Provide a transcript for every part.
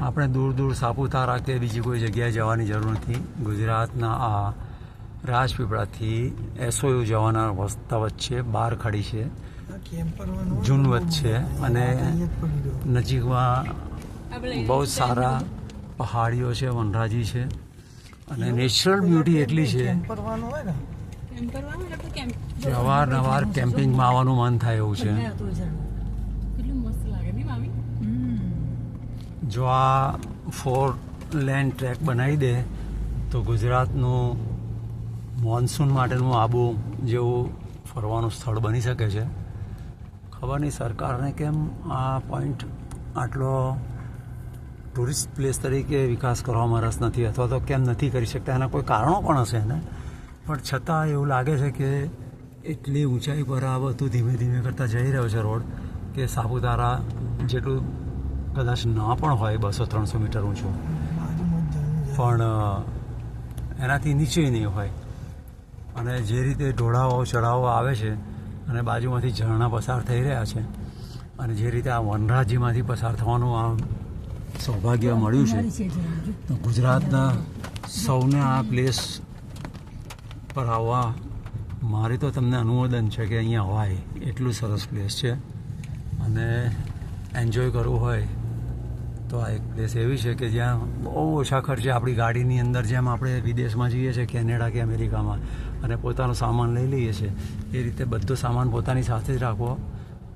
આપણે દૂર દૂર સાપુતારા કે બીજી કોઈ જગ્યાએ જવાની જરૂર નથી. ગુજરાતના આ રાજપીપળાથી એસઓયુ જવાના રસ્તા વચ્ચે બાર ખાડી છે, જૂન વચ્ચે, અને નજીકમાં બહુ જ સારા પહાડીઓ છે, વનરાજી છે, અને નેચરલ બ્યુટી એટલી છે કે અવારનવાર કેમ્પિંગમાં આવવાનું મન થાય એવું છે. જો આ 4 લેન ટ્રેક બનાવી દે તો ગુજરાતનું મોન્સૂન માટેનું આબુ જેવું ફરવાનું સ્થળ બની શકે છે. ખબર નહીં સરકારને કેમ આ પોઈન્ટ આટલો ટુરિસ્ટ પ્લેસ તરીકે વિકાસ કરવામાં રસ નથી, અથવા તો કેમ નથી કરી શકતા. એના કોઈ કારણો પણ હશે ને, પણ છતાં એવું લાગે છે કે એટલી ઊંચાઈ પર આ બધું ધીમે ધીમે કરતાં જઈ રહ્યો છે રોડ, કે સાપુતારા જેટલું કદાચ ના પણ હોય 200-300 મીટર ઊંચું, પણ એનાથી નીચે નહીં હોય. અને જે રીતે ઢોળાવો ચઢાવો આવે છે અને બાજુમાંથી ઝરણા પસાર થઈ રહ્યા છે, અને જે રીતે આ વનરાજીમાંથી પસાર થવાનું આ સૌભાગ્ય મળ્યું છે, તો ગુજરાતના સૌને આ પ્લેસ પર આવવા મારી તો તમને અનુમોદન છે કે અહીંયા હોય. એટલું સરસ પ્લેસ છે, અને એન્જોય કરવું હોય તો આ એક પ્લેસ એવી છે કે જ્યાં બહુ ઓછા ખર્ચે આપણી ગાડીની અંદર, જેમ આપણે વિદેશમાં જઈએ છીએ કેનેડા કે અમેરિકામાં, અને પોતાનો સામાન લઈ લઈએ છીએ, એ રીતે બધો સામાન પોતાની સાથે જ રાખવો.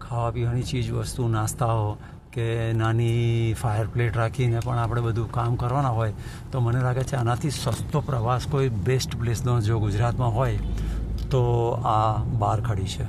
ખાવા પીવાની ચીજ વસ્તુ, નાસ્તાઓ કે નાની ફાયર પ્લેટ રાખીને પણ આપણે બધું કામ કરવાના હોય, તો મને લાગે છે આનાથી સસ્તો પ્રવાસ કોઈ બેસ્ટ પ્લેસનો જો ગુજરાતમાં હોય તો આ બાર ખાડી છે.